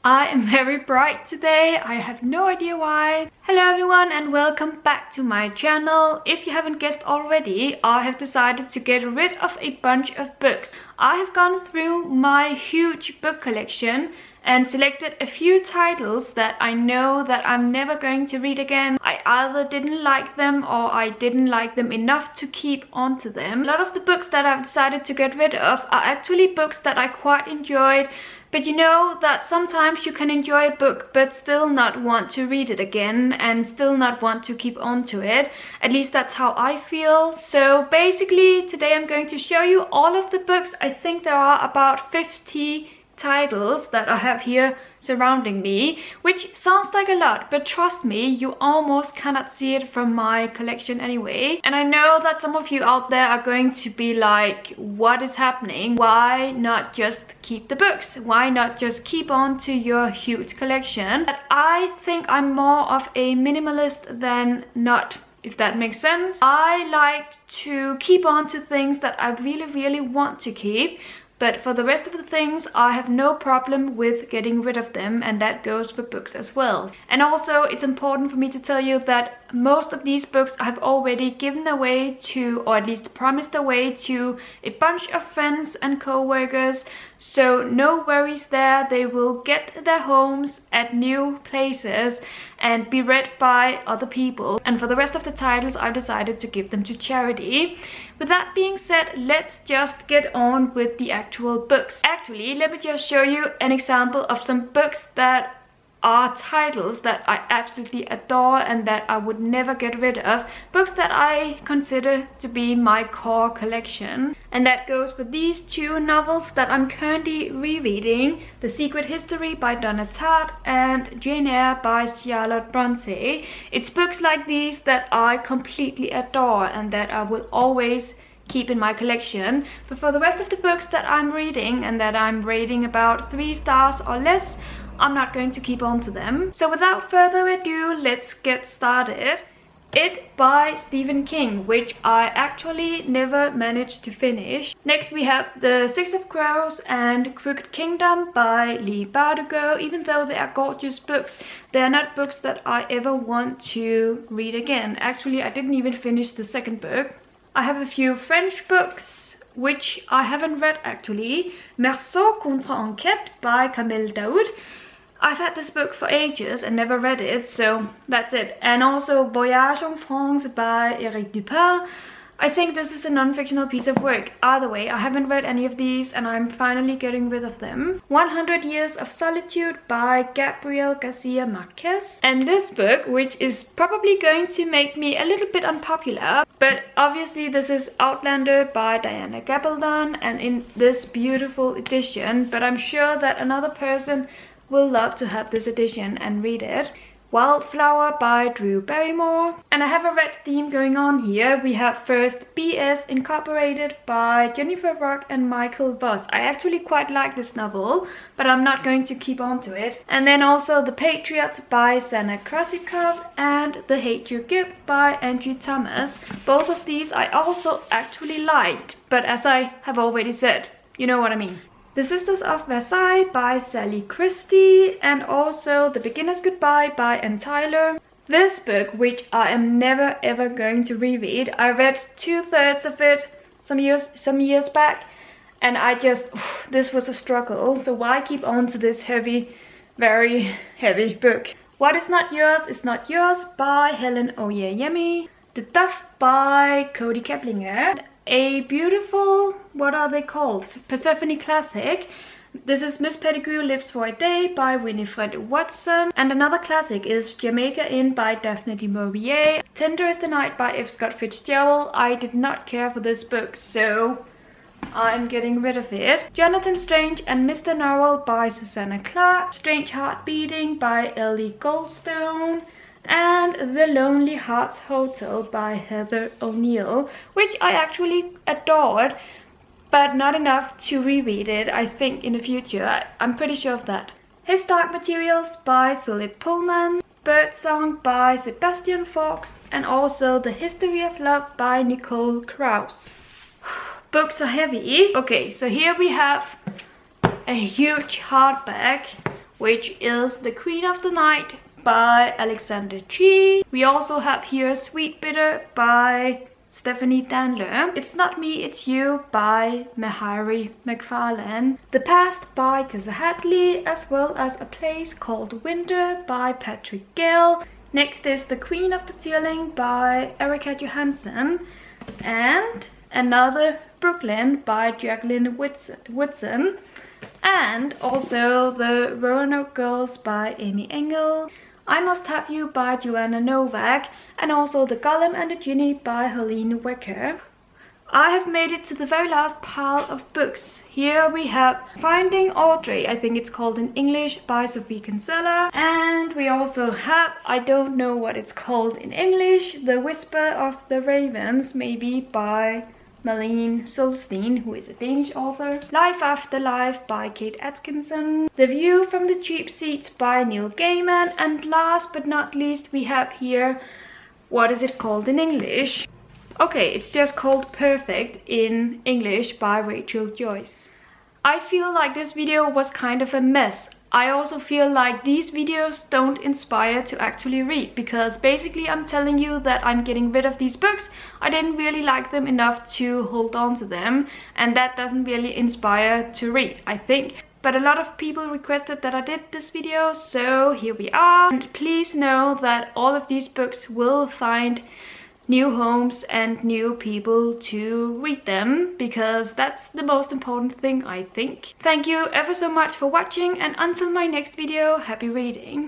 I am very bright today. I have no idea why. Hello everyone and welcome back to my channel. If you haven't guessed already, I have decided to get rid of a bunch of books. I have gone through my huge book collection and selected a few titles that I know that I'm never going to read again. I either didn't like them or I didn't like them enough to keep onto them. A lot of the books that I've decided to get rid of are actually books that I quite enjoyed. But you know that sometimes you can enjoy a book but still not want to read it again and still not want to keep on to it. At least that's how I feel. So basically today I'm going to show you all of the books. I think there are about 50 titles that I have here surrounding me, which sounds like a lot, but trust me, you almost cannot see it from my collection anyway. And I know that some of you out there are going to be like, what is happening? Why not just keep the books? Why not just keep on to your huge collection? But I think I'm more of a minimalist than not, if that makes sense. I like to keep on to things that I really want to keep. But for the rest of the things, I have no problem with getting rid of them, and that goes for books as well. And also, it's important for me to tell you that most of these books I have already given away to, or at least promised away to, a bunch of friends and co-workers. So no worries there, they will get their homes at new places and be read by other people. And for the rest of the titles, I've decided to give them to charity. With that being said, let's just get on with the actual books. Actually, let me just show you an example of some books that are titles that I absolutely adore and that I would never get rid of. Books that I consider to be my core collection. And that goes for these two novels that I'm currently rereading. The Secret History by Donna Tartt and Jane Eyre by Charlotte Bronte. It's books like these that I completely adore and that I will always keep in my collection. But for the rest of the books that I'm reading and that I'm rating about 3 stars or less, I'm not going to keep on to them. So without further ado, let's get started. It by Stephen King, which I actually never managed to finish. Next we have The Six of Crows and Crooked Kingdom by Leigh Bardugo. Even though they are gorgeous books, they are not books that I ever want to read again. Actually, I didn't even finish the second book. I have a few French books which I haven't read actually. Merceau contre Enquête by Kamel Daoud. I've had this book for ages and never read it, so that's it. And also Voyage en France by Éric Dupin. I think this is a non-fictional piece of work. Either way, I haven't read any of these and I'm finally getting rid of them. 100 Years of Solitude by Gabriel Garcia Marquez. And this book, which is probably going to make me a little bit unpopular, but obviously this is Outlander by Diana Gabaldon and in this beautiful edition, but I'm sure that another person will love to have this edition and read it. Wildflower by Drew Barrymore. And I have a red theme going on here. We have first BS Incorporated by Jennifer Rock and Michael Voss. I actually quite like this novel, but I'm not going to keep on to it. And then also The Patriots by Sana Krasikov and The Hate You Give by Andrew Thomas. Both of these I also actually liked, but as I have already said, you know what I mean. The Sisters of Versailles by Sally Christie and also The Beginner's Goodbye by Anne Tyler. This book, which I am never ever going to reread. I read 2/3 of it some years back and I just, this was a struggle. So why keep on to this heavy, very heavy book? What is Not Yours is Not Yours by Helen Oyeyemi. The Duff by Cody Keplinger. A beautiful, what are they called? Persephone classic. This is Miss Pettigrew Lives for a Day by Winifred Watson. And another classic is Jamaica Inn by Daphne du Maurier. Tender as the Night by F. Scott Fitzgerald. I did not care for this book, so I'm getting rid of it. Jonathan Strange and Mr. Norrell by Susanna Clark. Strange Heart Beating by Ellie Goldstone. And The Lonely Hearts Hotel by Heather O'Neill, which I actually adored, but not enough to reread it, I think, in the future. I'm pretty sure of that. His Dark Materials by Philip Pullman. Birdsong by Sebastian Faulks. And also The History of Love by Nicole Krauss. Books are heavy. Okay, so here we have a huge hardback which is The Queen of the Night by Alexander G. We also have here Sweet Bitter by Stephanie Danler. It's Not Me, It's You by Mehari McFarlane. The Past by Tessa Hadley, as well as A Place Called Winter by Patrick Gale. Next is The Queen of the Tearling by Erica Johansson. And Another Brooklyn by Jacqueline Woodson. And also The Roanoke Girls by Amy Engel. I Must Have You by Joanna Novak, and also The Golem and the Genie by Helene Wecker. I have made it to the very last pile of books. Here we have Finding Audrey, I think it's called in English, by Sophie Kinsella. And we also have, I don't know what it's called in English, The Whisper of the Ravens, maybe by Malene Solstein, who is a Danish author. Life After Life by Kate Atkinson. The View from the Cheap Seats by Neil Gaiman. And last but not least, we have here, what is it called in English? Okay, it's just called Perfect in English by Rachel Joyce. I feel like this video was kind of a mess. I also feel like these videos don't inspire to actually read, because basically I'm telling you that I'm getting rid of these books. I didn't really like them enough to hold on to them, and that doesn't really inspire to read, I think. But a lot of people requested that I did this video, so here we are. And please know that all of these books will find new homes and new people to read them, because that's the most important thing, I think. Thank you ever so much for watching, and until my next video, happy reading!